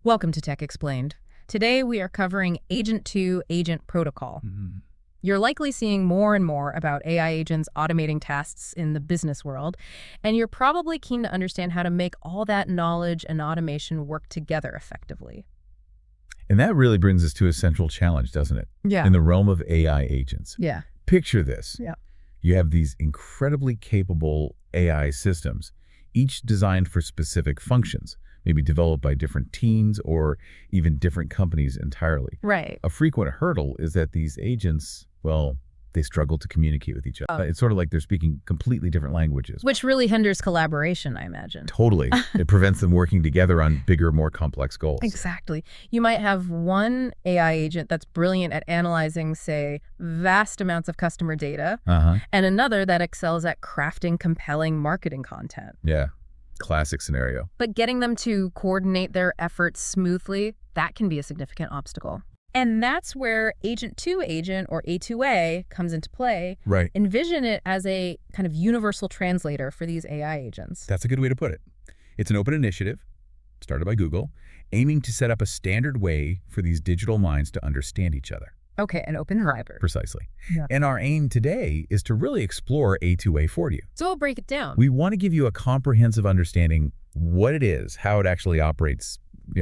Welcome to Tech Explained. Today we are covering Agent Protocol. You're likely seeing more and more about AI agents automating tasks in the business world, and you're probably keen to understand how to make all that knowledge and automation work together effectively. And that really brings us to a central challenge, doesn't it? Yeah. In the realm of AI agents. Yeah. Picture this. Yeah. You have these incredibly capable AI systems, each designed for specific functions, maybe developed by different teams or even different companies entirely. Right. A frequent hurdle is that these agents, well, they struggle to communicate with each other. It's sort of like they're speaking completely different languages. Which really hinders collaboration, I imagine. Totally. It prevents them working together on bigger, more complex goals. Exactly. You might have one AI agent that's brilliant at analyzing, say, vast amounts of customer data, and another that excels at crafting compelling marketing content. Yeah. Classic scenario. But getting them to coordinate their efforts smoothly, that can be a significant obstacle. And that's where Agent or A2A comes into play. Right. Envision it as a kind of universal translator for these AI agents. That's a good way to put it. It's an open initiative, started by Google, aiming to set up a standard way for these digital minds to understand each other. Okay, an open driver. Precisely. Yeah. And our aim today is to really explore A2A for you. So we'll break it down. We want to give you a comprehensive understanding what it is, how it actually operates,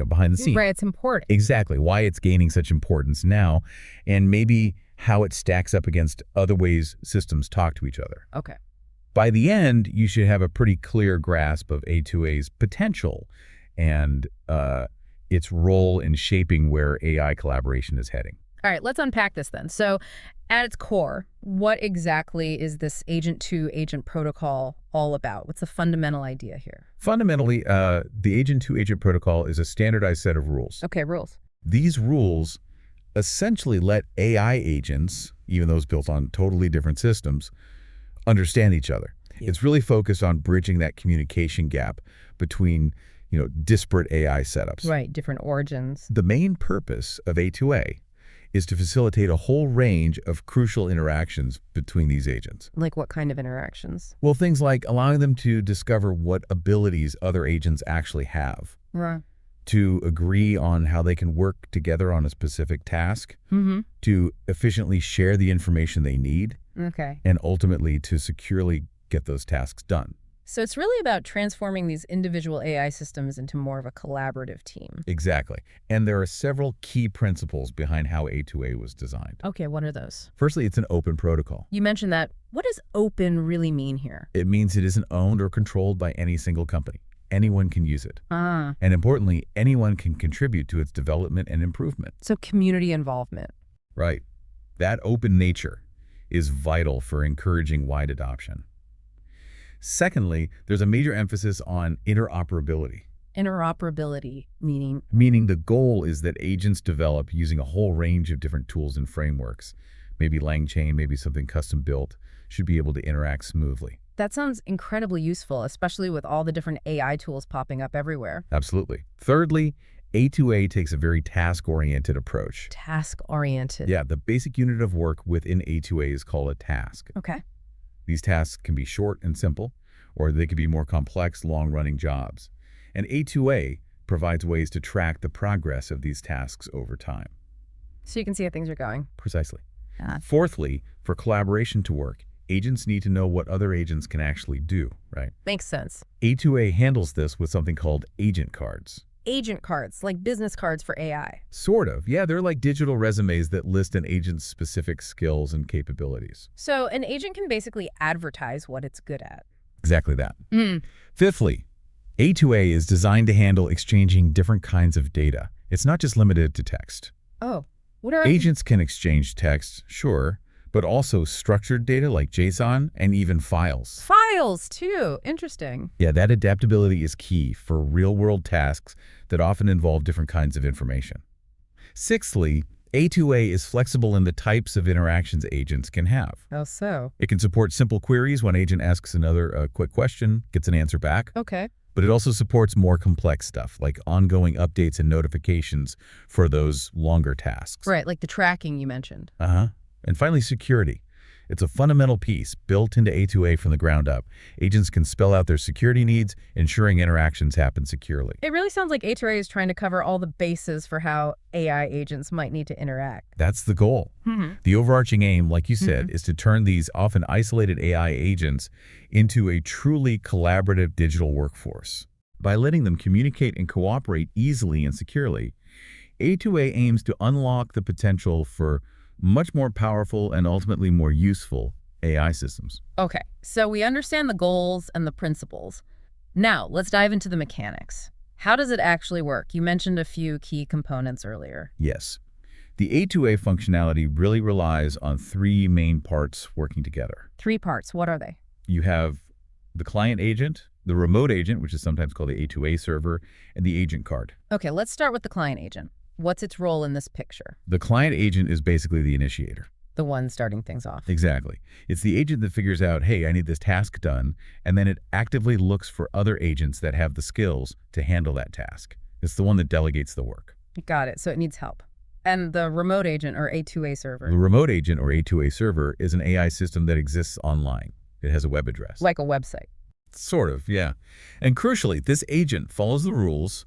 behind the scenes. Right, it's important. Exactly, why it's gaining such importance now, and maybe how it stacks up against other ways systems talk to each other. Okay. By the end, you should have a pretty clear grasp of A2A's potential and its role in shaping where AI collaboration is heading. All right, let's unpack this then. So at its core, what exactly is this agent protocol all about? What's the fundamental idea here? Fundamentally, the agent-to-agent protocol is a standardized set of rules. Okay, rules. These rules essentially let AI agents, even those built on totally different systems, understand each other. Yeah. It's really focused on bridging that communication gap between disparate AI setups. Right, different origins. The main purpose of A2A is to facilitate a whole range of crucial interactions between these agents. Like what kind of interactions? Well, things like allowing them to discover what abilities other agents actually have, Right. to agree on how they can work together on a specific task, to efficiently share the information they need, Okay. and ultimately to securely get those tasks done. So it's really about transforming these individual AI systems into more of a collaborative team. Exactly. And there are several key principles behind how A2A was designed. Okay, what are those? Firstly, it's an open protocol. You mentioned that. What does open really mean here? It means it isn't owned or controlled by any single company. Anyone can use it. Ah. And importantly, anyone can contribute to its development and improvement. So community involvement. Right. That open nature is vital for encouraging wide adoption. Secondly, there's a major emphasis on interoperability. Interoperability, meaning? Meaning the goal is that agents develop using a whole range of different tools and frameworks. Maybe LangChain, maybe something custom built, should be able to interact smoothly. That sounds incredibly useful, especially with all the different AI tools popping up everywhere. Absolutely. Thirdly, A2A takes a very task-oriented approach. Task-oriented. Yeah, the basic unit of work within A2A is called a task. Okay. These tasks can be short and simple, or they could be more complex, long-running jobs. And A2A provides ways to track the progress of these tasks over time. So you can see how things are going. Precisely. Fourthly, for collaboration to work, agents need to know what other agents can actually do, right? Makes sense. A2A handles this with something called agent cards. Agent cards, like business cards for AI. Sort of. Yeah, they're like digital resumes that list an agent's specific skills and capabilities. So an agent can basically advertise what it's good at. Exactly that. Fifthly, A2A is designed to handle exchanging different kinds of data. It's not just limited to text. Oh, what are agents can exchange text, sure, but also structured data like JSON and even files. Files, too. Interesting. Yeah, that adaptability is key for real-world tasks that often involve different kinds of information. Sixthly, A2A is flexible in the types of interactions agents can have. Oh, so? It can support simple queries. One agent asks another a quick question, gets an answer back. Okay. But it also supports more complex stuff, like ongoing updates and notifications for those longer tasks. Right, like the tracking you mentioned. And finally, security. It's a fundamental piece built into A2A from the ground up. Agents can spell out their security needs, ensuring interactions happen securely. It really sounds like A2A is trying to cover all the bases for how AI agents might need to interact. That's the goal. The overarching aim, like you said, is to turn these often isolated AI agents into a truly collaborative digital workforce. By letting them communicate and cooperate easily and securely, A2A aims to unlock the potential for much more powerful and ultimately more useful AI systems. Okay, so we understand the goals and the principles. Now, let's dive into the mechanics. How does it actually work? You mentioned a few key components earlier. Yes. The A2A functionality really relies on three main parts working together. 3 parts. What are they? You have the client agent, the remote agent, which is sometimes called the A2A server, and the agent card. Okay, let's start with the client agent. What's its role in this picture? The client agent is basically the initiator. The one starting things off. Exactly. It's the agent that figures out, hey, I need this task done, and then it actively looks for other agents that have the skills to handle that task. It's the one that delegates the work. Got it. So it needs help. And the remote agent or A2A server? The remote agent or A2A server is an AI system that exists online. It has a web address. Like a website. Sort of, yeah. And crucially, this agent follows the rules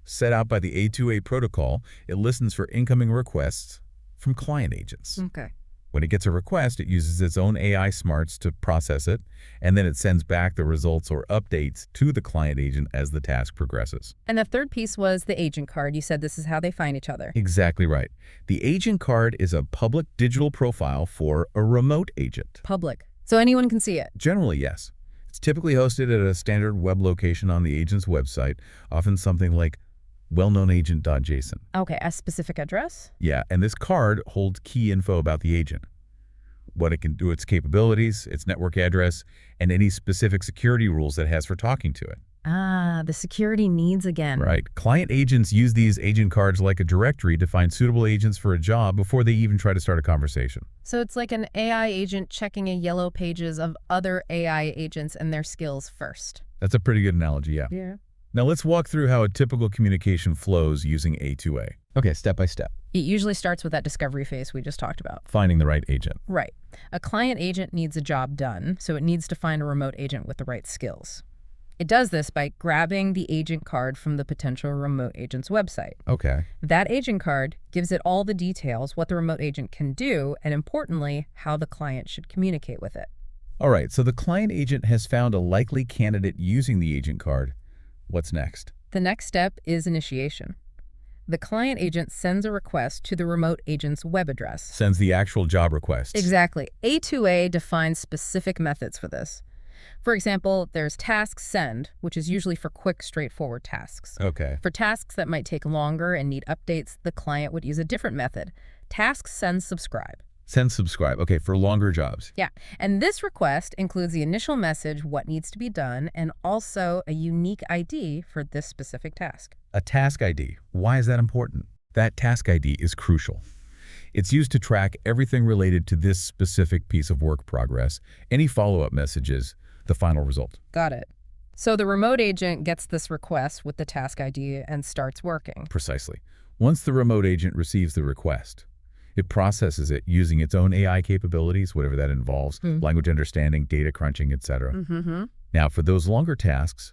set out by the A2A protocol. It listens for incoming requests from client agents. Okay. When it gets a request, it uses its own AI smarts to process it, and then it sends back the results or updates to the client agent as the task progresses. And the third piece was the agent card. You said this is how they find each other. Exactly right. The agent card is a public digital profile for a remote agent. Public. So anyone can see it? Generally, yes. It's typically hosted at a standard web location on the agent's website, often something like well-known-agent.json. Okay, a specific address? Yeah, and this card holds key info about the agent. What it can do, its capabilities, its network address, and any specific security rules that it has for talking to it. Ah, the security needs again. Right. Client agents use these agent cards like a directory to find suitable agents for a job before they even try to start a conversation. So it's like an AI agent checking a yellow pages of other AI agents and their skills first. That's a pretty good analogy, yeah. Yeah. Now let's walk through how a typical communication flows using A2A. Okay, step by step. It usually starts with that discovery phase we just talked about. Finding the right agent. Right. A client agent needs a job done, so it needs to find a remote agent with the right skills. It does this by grabbing the agent card from the potential remote agent's website. Okay. That agent card gives it all the details, what the remote agent can do, and importantly, how the client should communicate with it. All right, so the client agent has found a likely candidate using the agent card. What's next? The next step is initiation. The client agent sends a request to the remote agent's web address. Sends the actual job request. Exactly. A2A defines specific methods for this. For example, there's task send, which is usually for quick, straightforward tasks. Okay. For tasks that might take longer and need updates, the client would use a different method. Task send subscribe. Send subscribe. Okay, for longer jobs. Yeah, and this request includes the initial message, what needs to be done, and also a unique ID for this specific task. A task ID. Why is that important? That task ID is crucial. It's used to track everything related to this specific piece of work progress, any follow-up messages, the final result. Got it. So the remote agent gets this request with the task ID and starts working. Precisely. Once the remote agent receives the request, it processes it using its own AI capabilities, whatever that involves, language understanding, data crunching, etc. Now, for those longer tasks,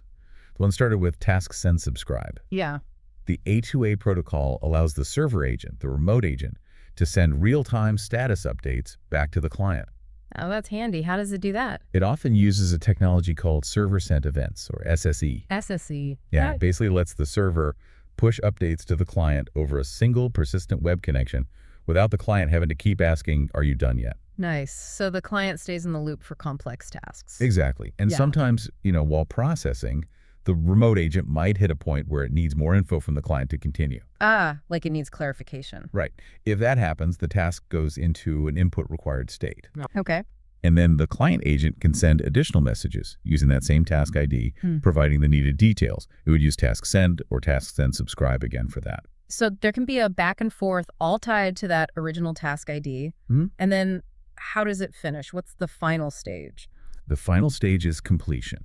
the one started with task send subscribe. Yeah. The A2A protocol allows the server agent, the remote agent, to send real-time status updates back to the client. Oh, that's handy. How does it do that? It often uses a technology called server-sent events, or SSE. SSE. Yeah, it basically lets the server push updates to the client over a single persistent web connection without the client having to keep asking, are you done yet? Nice. So the client stays in the loop for complex tasks. Exactly. And sometimes, while processing, the remote agent might hit a point where it needs more info from the client to continue. Ah, like it needs clarification. Right. If that happens, the task goes into an input required state. Okay. And then the client agent can send additional messages using that same task ID, providing the needed details. It would use task send or task send subscribe again for that. So there can be a back and forth all tied to that original task ID. And then how does it finish? What's the final stage? The final stage is completion.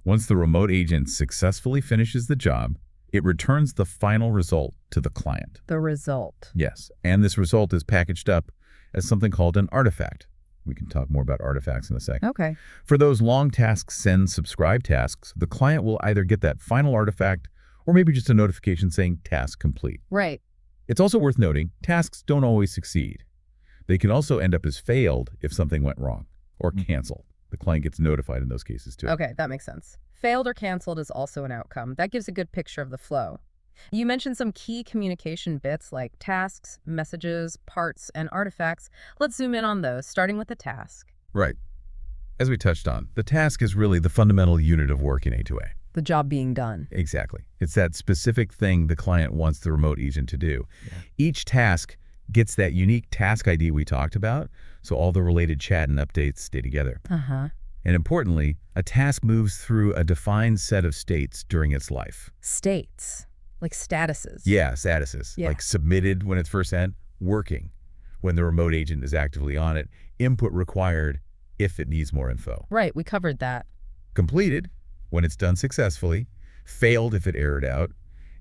Once the remote agent successfully finishes the job, it returns the final result to the client. The result. Yes, and this result is packaged up as something called an artifact, We can talk more about artifacts in a second. Okay. For those long task send subscribe tasks, the client will either get that final artifact or maybe just a notification saying task complete. Right. It's also worth noting, tasks don't always succeed. They can also end up as failed if something went wrong or canceled. The client gets notified in those cases too. Okay, that makes sense. Failed or canceled is also an outcome. That gives a good picture of the flow. You mentioned some key communication bits like tasks, messages, parts, and artifacts. Let's zoom in on those, starting with the task. Right. As we touched on, the task is really the fundamental unit of work in A2A. The job being done. Exactly. It's that specific thing the client wants the remote agent to do. Yeah. Each task gets that unique task ID we talked about, so all the related chat and updates stay together. Uh-huh. And importantly, a task moves through a defined set of states during its life. States. Like statuses. Yeah, statuses. Yeah. Like submitted when it's first sent, working when the remote agent is actively on it, input required if it needs more info. Right, we covered that. Completed when it's done successfully, failed if it errored out,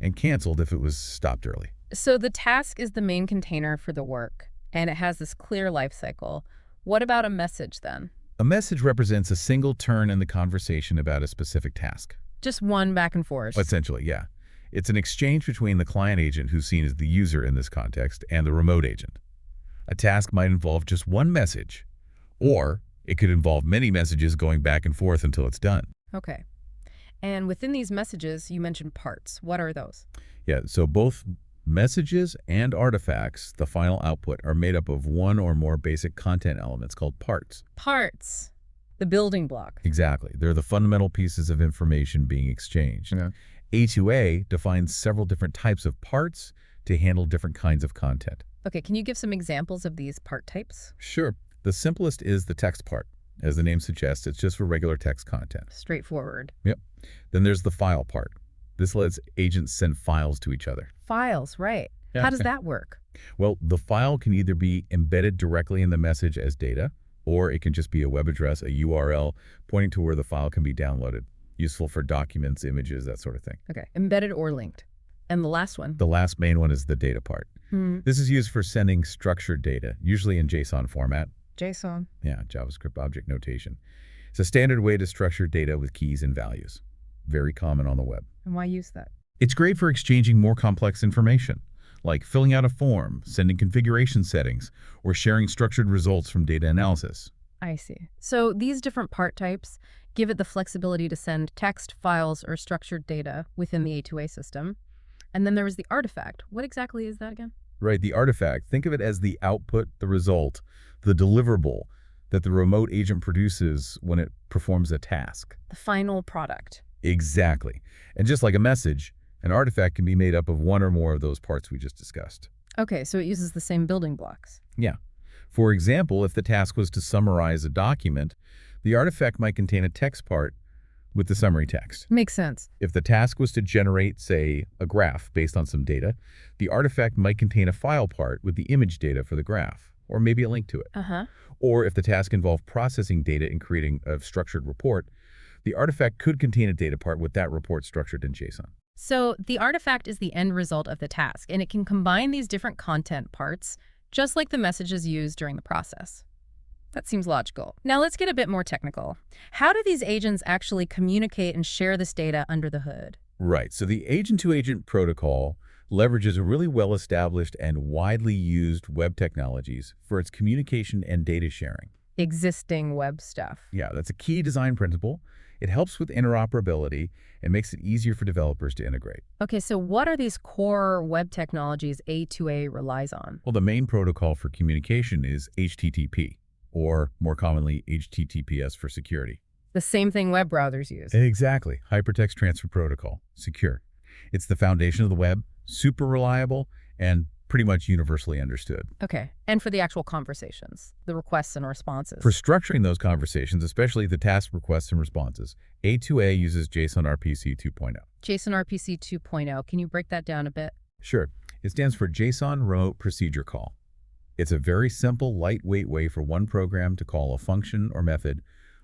and canceled if it was stopped early. So the task is the main container for the work, and it has this clear life cycle. What about a message then? A message represents a single turn in the conversation about a specific task. Just one back and forth. Essentially, yeah. It's an exchange between the client agent, who's seen as the user in this context, and the remote agent. A task might involve just one message, or it could involve many messages going back and forth until it's done. Okay. And within these messages, you mentioned parts. What are those? Yeah, so both messages and artifacts, the final output, are made up of one or more basic content elements called parts. Parts. The building block. Exactly. They're the fundamental pieces of information being exchanged. Yeah. A2A defines several different types of parts to handle different kinds of content. Okay, can you give some examples of these part types? Sure. The simplest is the text part. As the name suggests, it's just for regular text content. Straightforward. Yep. Then there's the file part. This lets agents send files to each other. Files, right. Yeah. How does that work? Well, the file can either be embedded directly in the message as data, or it can just be a web address, a URL, pointing to where the file can be downloaded. Useful for documents, images, that sort of thing. Okay, embedded or linked. And the last one? The last main one is the data part. This is used for sending structured data, usually in JSON format. JSON? Yeah, JavaScript object notation. It's a standard way to structure data with keys and values. Very common on the web. And why use that? It's great for exchanging more complex information, like filling out a form, sending configuration settings, or sharing structured results from data analysis. I see. So these different part types give it the flexibility to send text, files, or structured data within the A2A system. And then there was the artifact. What exactly is that again? Right, the artifact. Think of it as the output, the result, the deliverable that the remote agent produces when it performs a task. The final product. Exactly. And just like a message, an artifact can be made up of one or more of those parts we just discussed. Okay, so it uses the same building blocks. Yeah. For example, if the task was to summarize a document, the artifact might contain a text part with the summary text. Makes sense. If the task was to generate, say, a graph based on some data, the artifact might contain a file part with the image data for the graph, or maybe a link to it. Or if the task involved processing data and creating a structured report, the artifact could contain a data part with that report structured in JSON. So the artifact is the end result of the task, and it can combine these different content parts, just like the messages used during the process. That seems logical. Now let's get a bit more technical. How do these agents actually communicate and share this data under the hood? Right. So the agent-to-agent protocol leverages a really well-established and widely used web technologies for its communication and data sharing. Existing web stuff. Yeah, that's a key design principle. It helps with interoperability and makes it easier for developers to integrate. Okay, so what are these core web technologies A2A relies on? Well, the main protocol for communication is HTTP, or more commonly, HTTPS for security. The same thing web browsers use. Exactly. Hypertext Transfer Protocol, secure. It's the foundation of the web, super reliable, and pretty much universally understood. Okay, and for the actual conversations, the requests and responses. For structuring those conversations, especially the task requests and responses, A2A uses JSON RPC 2.0. JSON RPC 2.0, can you break that down a bit? Sure. It stands for JSON Remote Procedure Call. It's a very simple, lightweight way for one program to call a function or method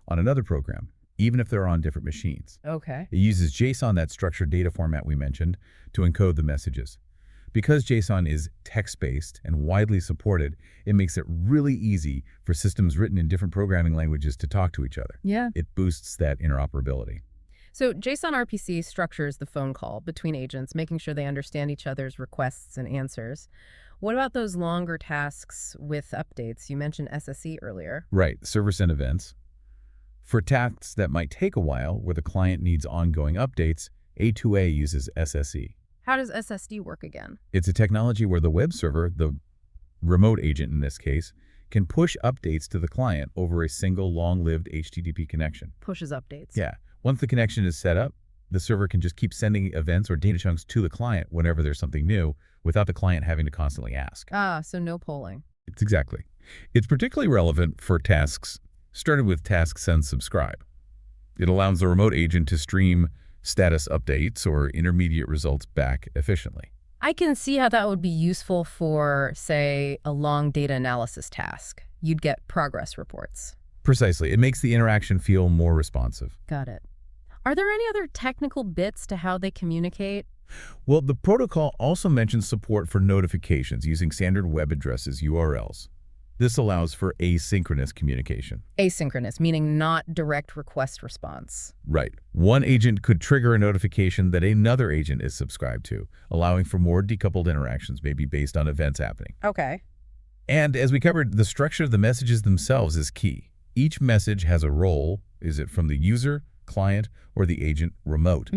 on another program, even if they're on different machines. Okay. It uses JSON, that structured data format we mentioned, to encode the messages. Because JSON is text-based and widely supported, it makes it really easy for systems written in different programming languages to talk to each other. Yeah. It boosts that interoperability. So JSON RPC structures the phone call between agents, making sure they understand each other's requests and answers. What about those longer tasks with updates? You mentioned SSE earlier. Right, server-sent events. For tasks that might take a while, where the client needs ongoing updates, A2A uses SSE. How does SSD work again? It's a technology where the web server, the remote agent in this case, can push updates to the client over a single long-lived HTTP connection. Pushes updates. Yeah. Once the connection is set up, the server can just keep sending events or data chunks to the client whenever there's something new without the client having to constantly ask. Ah, so no polling. It's particularly relevant for tasks started with task send subscribe. It allows the remote agent to stream status updates or intermediate results back efficiently. I can see how that would be useful for, say, a long data analysis task. You'd get progress reports. Precisely. It makes the interaction feel more responsive. Got it. Are there any other technical bits to how they communicate? Well, the protocol also mentions support for notifications using standard web addresses, URLs. This allows for asynchronous communication. Asynchronous, meaning not direct request response. Right. One agent could trigger a notification that another agent is subscribed to, allowing for more decoupled interactions, maybe based on events happening. Okay. And as we covered, the structure of the messages themselves is key. Each message has a role. Is it from the user, client, or the agent remote?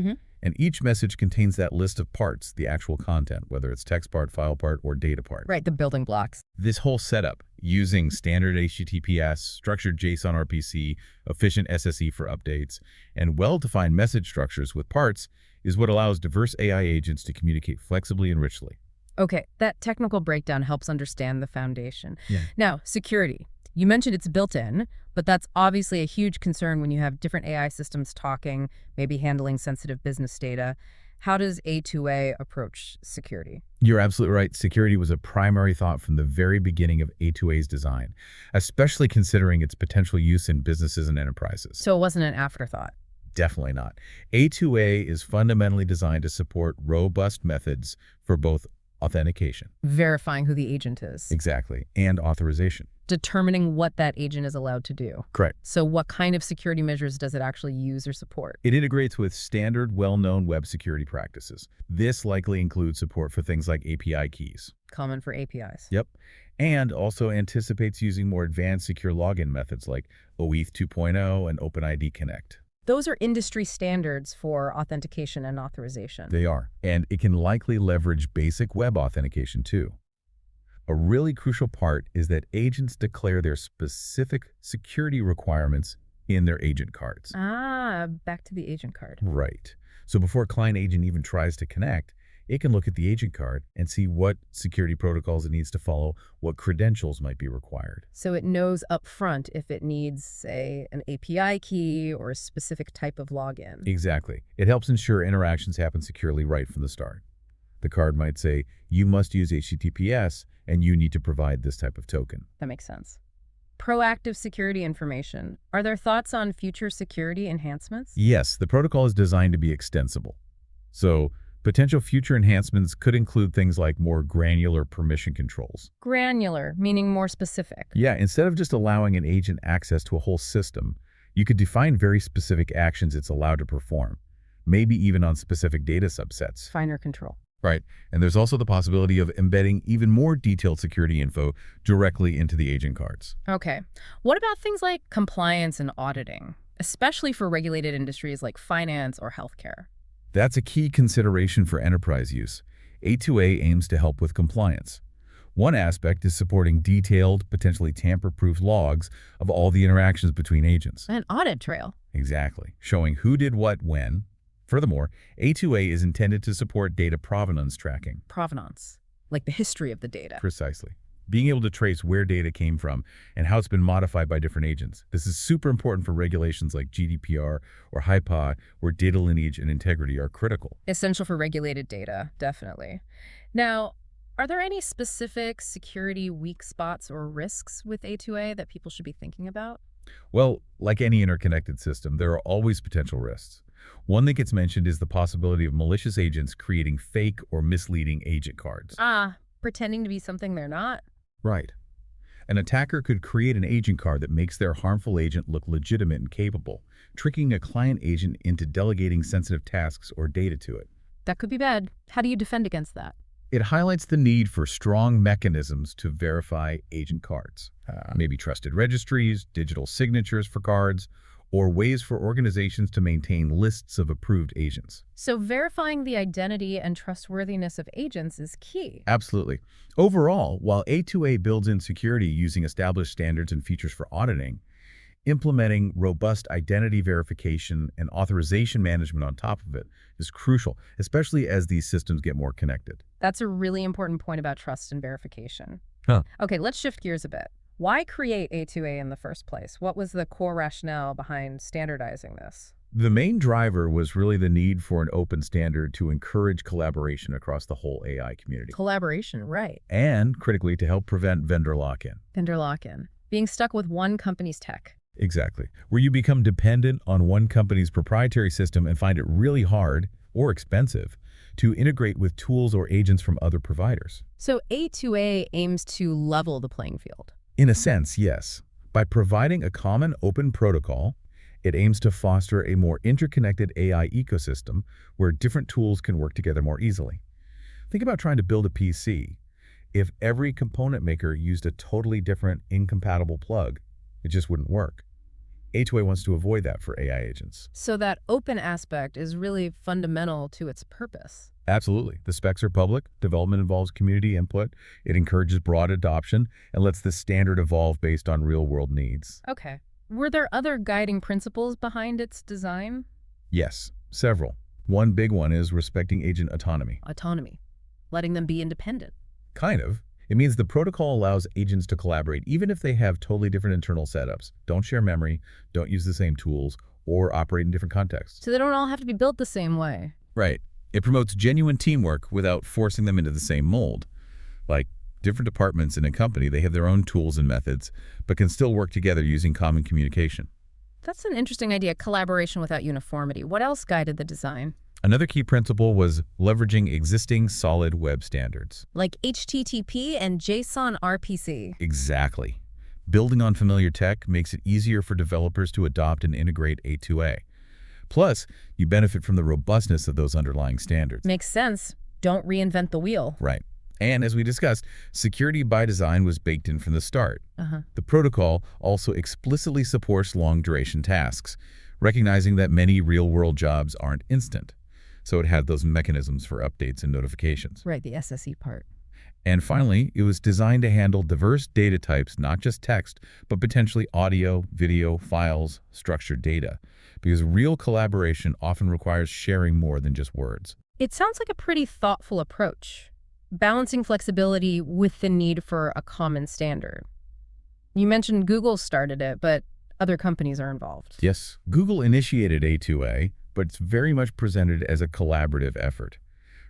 And each message contains that list of parts, the actual content, whether it's text part, file part, or data part. Right, the building blocks. This whole setup, using standard HTTPS, structured JSON RPC, efficient SSE for updates, and well-defined message structures with parts, is what allows diverse AI agents to communicate flexibly and richly. Okay, that technical breakdown helps understand the foundation. Yeah. Now, security. You mentioned it's built in, but that's obviously a huge concern when you have different AI systems talking, maybe handling sensitive business data. How does A2A approach security? You're absolutely right. Security was a primary thought from the very beginning of A2A's design, especially considering its potential use in businesses and enterprises. So it wasn't an afterthought. Definitely not. A2A is fundamentally designed to support robust methods for both authentication. Verifying who the agent is. Exactly. And authorization. Determining what that agent is allowed to do. Correct. So what kind of security measures does it actually use or support? It integrates with standard, well-known web security practices. This likely includes support for things like API keys. Common for APIs. Yep. And also anticipates using more advanced secure login methods like OETH 2.0 and OpenID Connect. Those are industry standards for authentication and authorization. They are. And it can likely leverage basic web authentication too. A really crucial part is that agents declare their specific security requirements in their agent cards. Ah, back to the agent card. Right. So before a client agent even tries to connect, it can look at the agent card and see what security protocols it needs to follow, what credentials might be required. So it knows up front if it needs, say, an API key or a specific type of login. Exactly. It helps ensure interactions happen securely right from the start. The card might say, you must use HTTPS and you need to provide this type of token. That makes sense. Proactive security information. Are there thoughts on future security enhancements? Yes, the protocol is designed to be extensible. So potential future enhancements could include things like more granular permission controls. Granular, meaning more specific. Yeah, instead of just allowing an agent access to a whole system, you could define very specific actions it's allowed to perform, maybe even on specific data subsets. Finer control. Right. And there's also the possibility of embedding even more detailed security info directly into the agent cards. Okay. What about things like compliance and auditing, especially for regulated industries like finance or healthcare? That's a key consideration for enterprise use. A2A aims to help with compliance. One aspect is supporting detailed, potentially tamper-proof logs of all the interactions between agents. An audit trail. Exactly. Showing who did what when. Furthermore, A2A is intended to support data provenance tracking. Provenance, like the history of the data. Precisely. Being able to trace where data came from and how it's been modified by different agents. This is super important for regulations like GDPR or FIPA, where data lineage and integrity are critical. Essential for regulated data, definitely. Now, are there any specific security weak spots or risks with A2A that people should be thinking about? Well, like any interconnected system, there are always potential risks. One that gets mentioned is the possibility of malicious agents creating fake or misleading agent cards. Pretending to be something they're not? Right. An attacker could create an agent card that makes their harmful agent look legitimate and capable, tricking a client agent into delegating sensitive tasks or data to it. That could be bad. How do you defend against that? It highlights the need for strong mechanisms to verify agent cards. Maybe trusted registries, digital signatures for cards, or ways for organizations to maintain lists of approved agents. So verifying the identity and trustworthiness of agents is key. Absolutely. Overall, while A2A builds in security using established standards and features for auditing, implementing robust identity verification and authorization management on top of it is crucial, especially as these systems get more connected. That's a really important point about trust and verification. Huh. Okay, let's shift gears a bit. Why create A2A in the first place? What was the core rationale behind standardizing this? The main driver was really the need for an open standard to encourage collaboration across the whole AI community. Collaboration, right. And, critically, to help prevent vendor lock-in. Vendor lock-in. Being stuck with one company's tech. Exactly. Where you become dependent on one company's proprietary system and find it really hard or expensive to integrate with tools or agents from other providers. So A2A aims to level the playing field. In a sense, yes. By providing a common open protocol, it aims to foster a more interconnected AI ecosystem where different tools can work together more easily. Think about trying to build a PC. If every component maker used a totally different, incompatible plug, it just wouldn't work. A2A wants to avoid that for AI agents. So that open aspect is really fundamental to its purpose. Absolutely. The specs are public, development involves community input, it encourages broad adoption, and lets the standard evolve based on real-world needs. Okay. Were there other guiding principles behind its design? Yes, several. One big one is respecting agent autonomy. Autonomy. Letting them be independent. Kind of. It means the protocol allows agents to collaborate even if they have totally different internal setups, don't share memory, don't use the same tools, or operate in different contexts. So they don't all have to be built the same way. Right. It promotes genuine teamwork without forcing them into the same mold. Like different departments in a company, they have their own tools and methods, but can still work together using common communication. That's an interesting idea, collaboration without uniformity. What else guided the design? Another key principle was leveraging existing solid web standards. Like HTTP and JSON RPC. Exactly. Building on familiar tech makes it easier for developers to adopt and integrate A2A. Plus, you benefit from the robustness of those underlying standards. Makes sense. Don't reinvent the wheel. Right. And as we discussed, security by design was baked in from the start. The protocol also explicitly supports long-duration tasks, recognizing that many real-world jobs aren't instant. So it had those mechanisms for updates and notifications. Right, the SSE part. And finally, it was designed to handle diverse data types, not just text, but potentially audio, video, files, structured data, because real collaboration often requires sharing more than just words. It sounds like a pretty thoughtful approach, balancing flexibility with the need for a common standard. You mentioned Google started it, but other companies are involved. Yes, Google initiated A2A, but it's very much presented as a collaborative effort.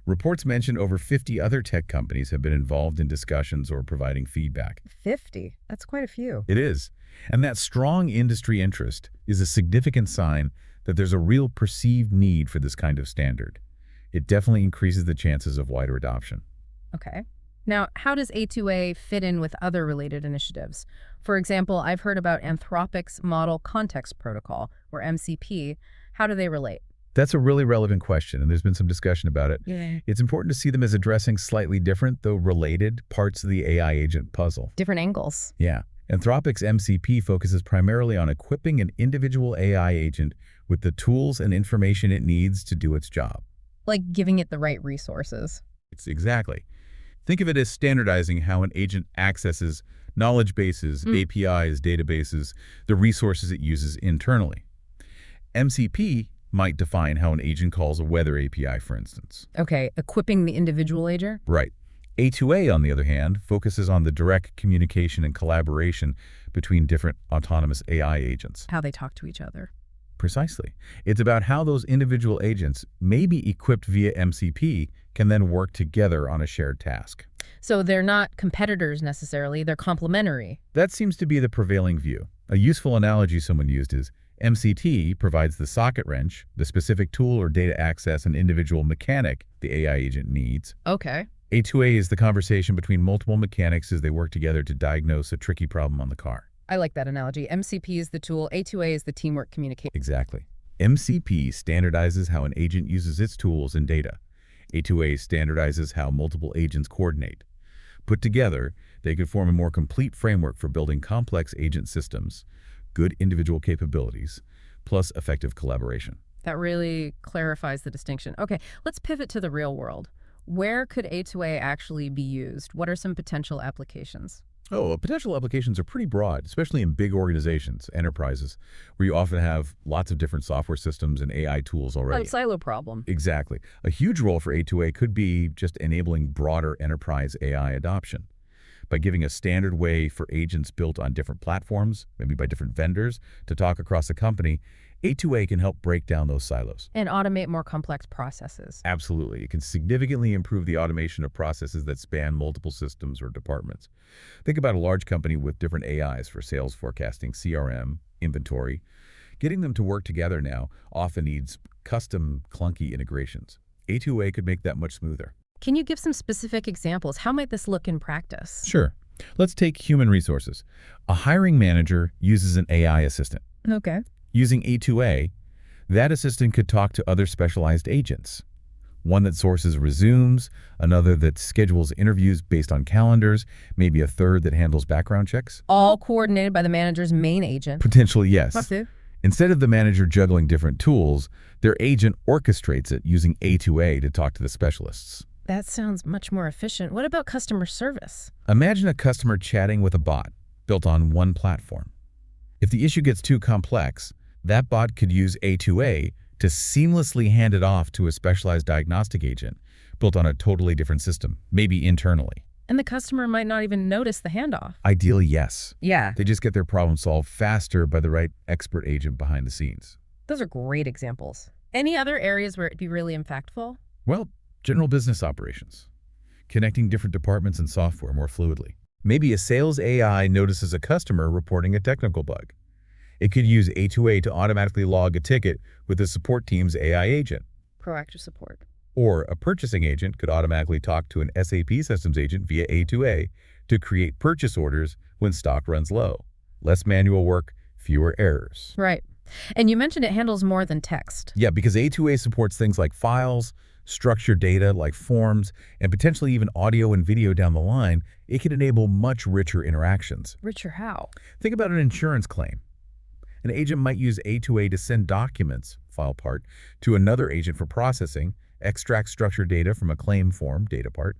Reports mention over 50 other tech companies have been involved in discussions or providing feedback. 50? That's quite a few. It is. And that strong industry interest is a significant sign that there's a real perceived need for this kind of standard. It definitely increases the chances of wider adoption. Okay. Now, how does A2A fit in with other related initiatives? For example, I've heard about Anthropic's Model Context Protocol, or MCP. How do they relate? That's a really relevant question, and there's been some discussion about it. Yeah. It's important to see them as addressing slightly different, though related, parts of the AI agent puzzle. Different angles. Yeah. Anthropic's MCP focuses primarily on equipping an individual AI agent with the tools and information it needs to do its job. Like giving it the right resources. It's exactly. Think of it as standardizing how an agent accesses knowledge bases, APIs, databases, the resources it uses internally. MCP might define how an agent calls a weather API, for instance. Okay, equipping the individual agent? Right. A2A, on the other hand, focuses on the direct communication and collaboration between different autonomous AI agents. How they talk to each other. Precisely. It's about how those individual agents, maybe equipped via MCP, can then work together on a shared task. So they're not competitors necessarily, they're complementary. That seems to be the prevailing view. A useful analogy someone used is, MCT provides the socket wrench, the specific tool or data access an individual mechanic the AI agent needs. Okay. A2A is the conversation between multiple mechanics as they work together to diagnose a tricky problem on the car. I like that analogy. MCP is the tool, A2A is the teamwork communication. Exactly. MCP standardizes how an agent uses its tools and data. A2A standardizes how multiple agents coordinate. Put together, they could form a more complete framework for building complex agent systems, good individual capabilities, plus effective collaboration. That really clarifies the distinction. Okay, let's pivot to the real world. Where could A2A actually be used? What are some potential applications? Potential applications are pretty broad, especially in big organizations, enterprises, where you often have lots of different software systems and AI tools already. A silo problem. Exactly. A huge role for A2A could be just enabling broader enterprise AI adoption. By giving a standard way for agents built on different platforms, maybe by different vendors, to talk across a company, A2A can help break down those silos. And automate more complex processes. Absolutely. It can significantly improve the automation of processes that span multiple systems or departments. Think about a large company with different AIs for sales forecasting, CRM, inventory. Getting them to work together now often needs custom, clunky integrations. A2A could make that much smoother. Can you give some specific examples? How might this look in practice? Sure. Let's take human resources. A hiring manager uses an AI assistant. Okay. Using A2A, that assistant could talk to other specialized agents. One that sources resumes, another that schedules interviews based on calendars, maybe a third that handles background checks. All coordinated by the manager's main agent. Potentially, yes. Must do. Instead of the manager juggling different tools, their agent orchestrates it using A2A to talk to the specialists. That sounds much more efficient. What about customer service? Imagine a customer chatting with a bot built on one platform. If the issue gets too complex, that bot could use A2A to seamlessly hand it off to a specialized diagnostic agent built on a totally different system, maybe internally. And the customer might not even notice the handoff. Ideally, yes. Yeah. They just get their problem solved faster by the right expert agent behind the scenes. Those are great examples. Any other areas where it'd be really impactful? Well, general business operations, connecting different departments and software more fluidly. Maybe a sales AI notices a customer reporting a technical bug. It could use A2A to automatically log a ticket with the support team's AI agent. Proactive support. Or a purchasing agent could automatically talk to an SAP systems agent via A2A to create purchase orders when stock runs low. Less manual work, fewer errors. Right. And you mentioned it handles more than text. Yeah, because A2A supports things like files, structured data like forms, and potentially even audio and video down the line. It can enable much richer interactions. Richer how? Think about an insurance claim. An agent might use A2A to send documents, file part, to another agent for processing, extract structured data from a claim form, data part,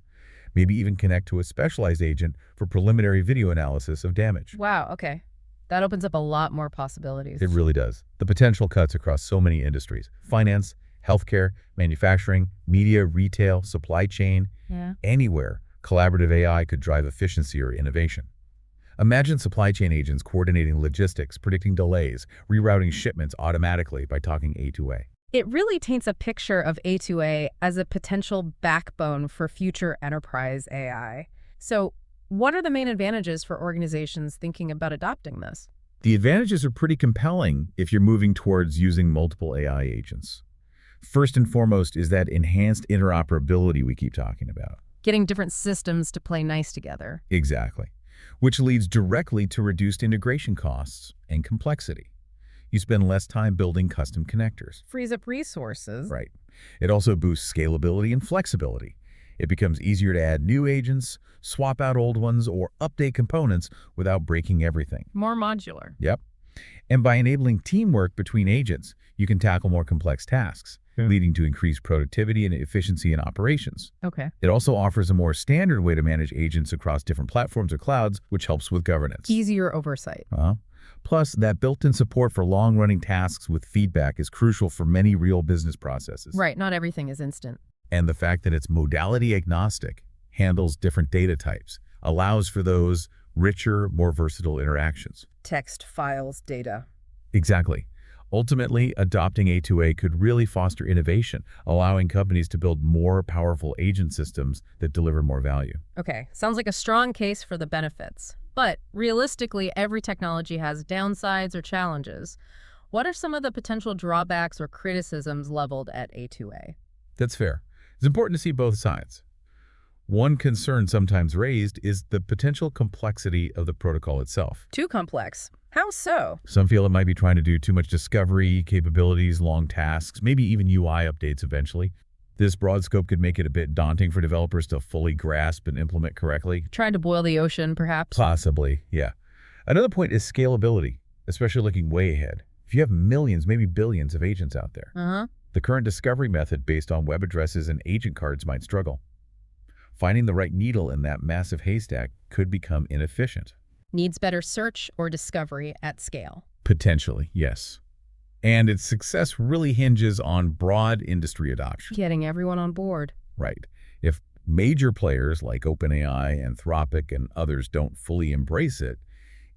maybe even connect to a specialized agent for preliminary video analysis of damage. Wow, okay. That opens up a lot more possibilities. It really does. The potential cuts across so many industries: finance, healthcare, manufacturing, media, retail, supply chain. Yeah. Anywhere collaborative AI could drive efficiency or innovation. Imagine supply chain agents coordinating logistics, predicting delays, rerouting shipments automatically by talking A2A. It really paints a picture of A2A as a potential backbone for future enterprise AI. So, what are the main advantages for organizations thinking about adopting this? The advantages are pretty compelling if you're moving towards using multiple AI agents. First and foremost is that enhanced interoperability we keep talking about. Getting different systems to play nice together. Exactly. Which leads directly to reduced integration costs and complexity. You spend less time building custom connectors. Frees up resources. Right. It also boosts scalability and flexibility. It becomes easier to add new agents, swap out old ones, or update components without breaking everything. More modular. Yep. And by enabling teamwork between agents, you can tackle more complex tasks, leading to increased productivity and efficiency in operations. Okay. It also offers a more standard way to manage agents across different platforms or clouds, which helps with governance. Easier oversight. Plus, that built-in support for long-running tasks with feedback is crucial for many real business processes. Right, not everything is instant. And the fact that it's modality agnostic, handles different data types, allows for those richer, more versatile interactions. Text, files, data. Exactly. Ultimately, adopting A2A could really foster innovation, allowing companies to build more powerful agent systems that deliver more value. Okay, sounds like a strong case for the benefits. But realistically, every technology has downsides or challenges. What are some of the potential drawbacks or criticisms leveled at A2A? That's fair. It's important to see both sides. One concern sometimes raised is the potential complexity of the protocol itself. Too complex. How so? Some feel it might be trying to do too much discovery, capabilities, long tasks, maybe even UI updates eventually. This broad scope could make it a bit daunting for developers to fully grasp and implement correctly. Trying to boil the ocean, perhaps? Possibly, yeah. Another point is scalability, especially looking way ahead. If you have millions, maybe billions of agents out there, the current discovery method based on web addresses and agent cards might struggle. Finding the right needle in that massive haystack could become inefficient. Needs better search or discovery at scale. Potentially, yes. And its success really hinges on broad industry adoption. Getting everyone on board. Right. If major players like OpenAI, Anthropic, and others don't fully embrace it,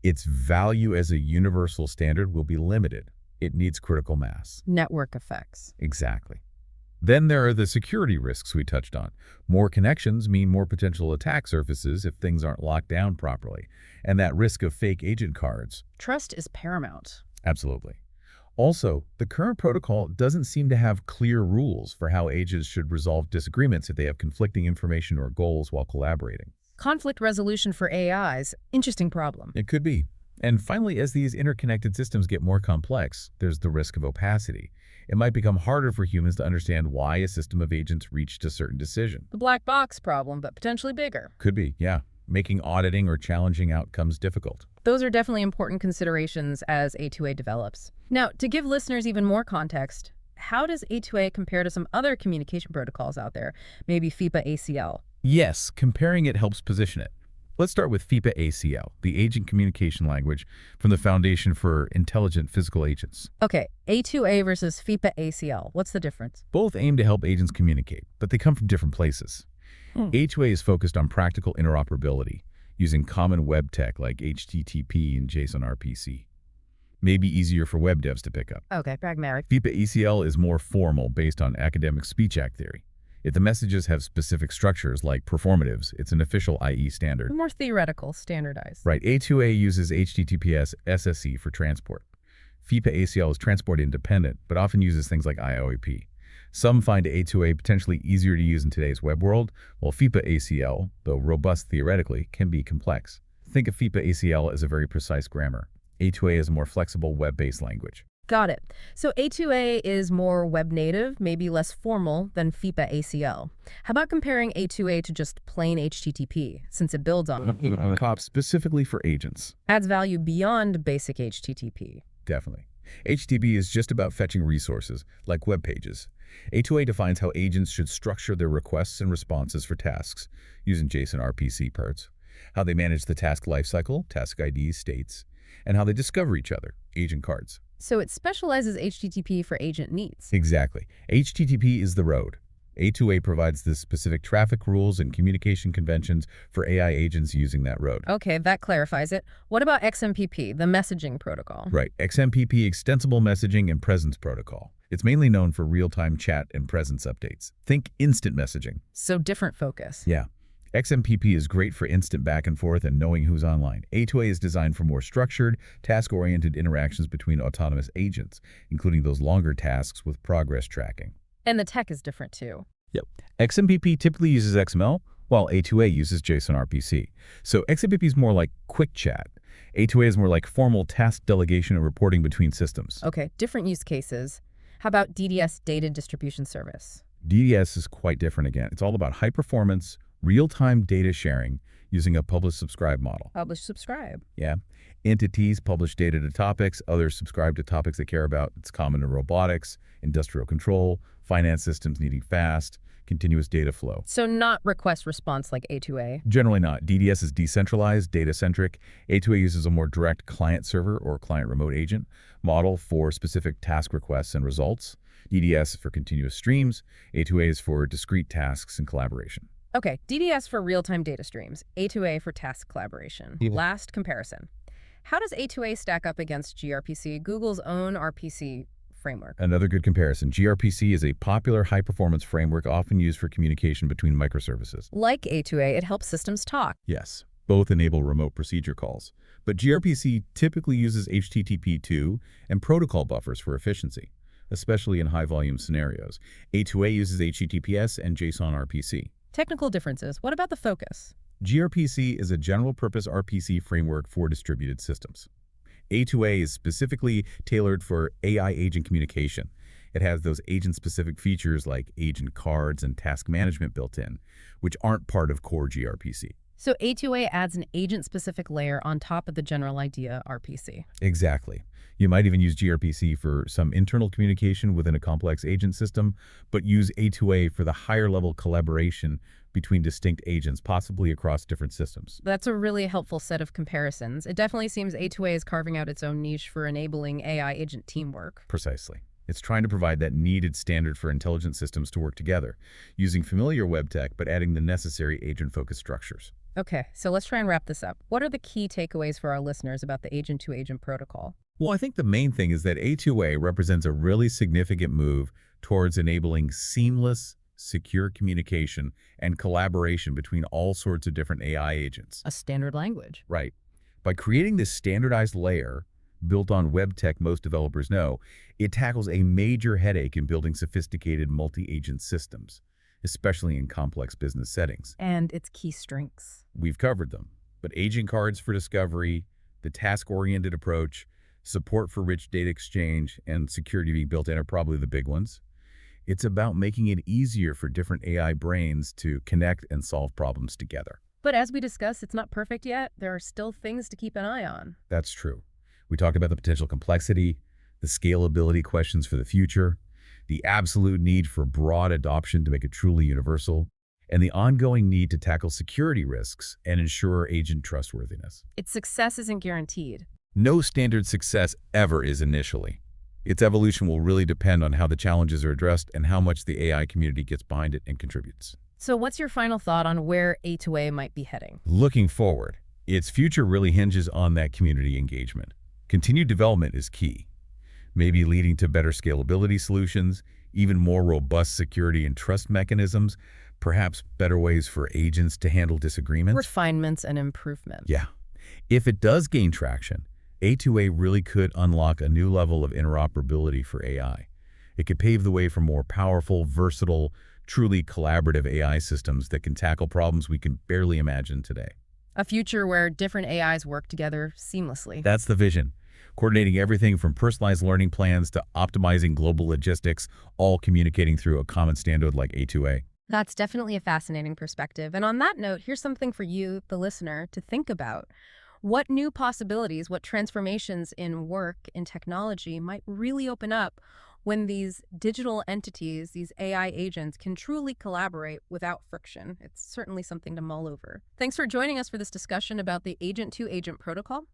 its value as a universal standard will be limited. It needs critical mass. Network effects. Exactly. Then there are the security risks we touched on. More connections mean more potential attack surfaces if things aren't locked down properly, and that risk of fake agent cards. Trust is paramount. Absolutely. Also, the current protocol doesn't seem to have clear rules for how agents should resolve disagreements if they have conflicting information or goals while collaborating. Conflict resolution for AIs. Interesting problem. It could be. And finally, as these interconnected systems get more complex, there's the risk of opacity. It might become harder for humans to understand why a system of agents reached a certain decision. The black box problem, but potentially bigger. Could be, yeah. Making auditing or challenging outcomes difficult. Those are definitely important considerations as A2A develops. Now, to give listeners even more context, how does A2A compare to some other communication protocols out there, maybe FIPA ACL? Yes, comparing it helps position it. Let's start with FIPA ACL, the agent communication language from the Foundation for Intelligent Physical Agents. Okay, A2A versus FIPA ACL. What's the difference? Both aim to help agents communicate, but they come from different places. A2A is focused on practical interoperability, using common web tech like HTTP and JSON RPC. Maybe easier for web devs to pick up. Okay, pragmatic. FIPA ACL is more formal, based on academic speech act theory. If the messages have specific structures like performatives, it's an official IE standard. More theoretical, standardized. Right. A2A uses HTTPS SSE for transport. FIPA ACL is transport independent, but often uses things like IOAP. Some find A2A potentially easier to use in today's web world, while FIPA ACL, though robust theoretically, can be complex. Think of FIPA ACL as a very precise grammar. A2A is a more flexible web-based language. Got it. So A2A is more web native, maybe less formal than FIPA ACL. How about comparing A2A to just plain HTTP, since it builds on COP specifically for agents. adds value beyond basic HTTP? Definitely. HTTP is just about fetching resources, like web pages. A2A defines how agents should structure their requests and responses for tasks, using JSON RPC parts, how they manage the task lifecycle, task IDs, states, and how they discover each other, agent cards. So it specializes HTTP for agent needs. Exactly. HTTP is the road. A2A provides the specific traffic rules and communication conventions for AI agents using that road. Okay, that clarifies it. What about XMPP, the messaging protocol? Right. XMPP, Extensible Messaging and Presence Protocol. It's mainly known for real-time chat and presence updates. Think instant messaging. So different focus. Yeah. XMPP is great for instant back and forth and knowing who's online. A2A is designed for more structured, task-oriented interactions between autonomous agents, including those longer tasks with progress tracking. And the tech is different too. Yep. XMPP typically uses XML, while A2A uses JSON RPC. So XMPP is more like quick chat. A2A is more like formal task delegation and reporting between systems. Okay, different use cases. How about DDS, Data Distribution Service? DDS is quite different again. It's all about high performance, real-time data sharing using a publish-subscribe model. Publish-subscribe. Yeah. Entities publish data to topics, others subscribe to topics they care about. It's common in robotics, industrial control, finance systems needing fast, continuous data flow. So not request response like A2A. Generally not. DDS is decentralized, data-centric. A2A uses a more direct client-server or client-remote agent model for specific task requests and results. DDS for continuous streams. A2A is for discrete tasks and collaboration. Okay, DDS for real-time data streams, A2A for task collaboration. Last comparison. How does A2A stack up against gRPC, Google's own RPC framework? Another good comparison. gRPC is a popular high-performance framework often used for communication between microservices. Like A2A, it helps systems talk. Yes. Both enable remote procedure calls, but gRPC typically uses HTTP2 and protocol buffers for efficiency, especially in high-volume scenarios. A2A uses HTTPS and JSON RPC. Technical differences. What about the focus? gRPC is a general-purpose RPC framework for distributed systems. A2A is specifically tailored for AI agent communication. It has those agent-specific features like agent cards and task management built in, which aren't part of core gRPC. So A2A adds an agent-specific layer on top of the general idea RPC. Exactly. You might even use gRPC for some internal communication within a complex agent system, but use A2A for the higher-level collaboration between distinct agents, possibly across different systems. That's a really helpful set of comparisons. It definitely seems A2A is carving out its own niche for enabling AI agent teamwork. Precisely. It's trying to provide that needed standard for intelligent systems to work together, using familiar web tech but adding the necessary agent-focused structures. Okay, so let's try and wrap this up. What are the key takeaways for our listeners about the agent-to-agent protocol? Well, I think the main thing is that A2A represents a really significant move towards enabling seamless, secure communication and collaboration between all sorts of different AI agents. A standard language. Right. By creating this standardized layer built on web tech most developers know, it tackles a major headache in building sophisticated multi-agent systems, especially in complex business settings. And its key strengths. We've covered them, but agent cards for discovery, the task-oriented approach, support for rich data exchange, and security being built in are probably the big ones. It's about making it easier for different AI brains to connect and solve problems together. But as we discussed, it's not perfect yet. There are still things to keep an eye on. That's true. We talked about the potential complexity, the scalability questions for the future, the absolute need for broad adoption to make it truly universal, and the ongoing need to tackle security risks and ensure agent trustworthiness. Its success isn't guaranteed. No standard success ever is initially. Its evolution will really depend on how the challenges are addressed and how much the AI community gets behind it and contributes. So what's your final thought on where A2A might be heading? Looking forward, its future really hinges on that community engagement. Continued development is key, maybe leading to better scalability solutions, even more robust security and trust mechanisms, perhaps better ways for agents to handle disagreements. Refinements and improvement. Yeah. If it does gain traction, A2A really could unlock a new level of interoperability for AI. It could pave the way for more powerful, versatile, truly collaborative AI systems that can tackle problems we can barely imagine today. A future where different AIs work together seamlessly. That's the vision. Coordinating everything from personalized learning plans to optimizing global logistics, all communicating through a common standard like A2A. That's definitely a fascinating perspective. And on that note, here's something for you, the listener, to think about. What new possibilities, what transformations in work, in technology might really open up when these digital entities, these AI agents, can truly collaborate without friction? It's certainly something to mull over. Thanks for joining us for this discussion about the agent-to-agent protocol.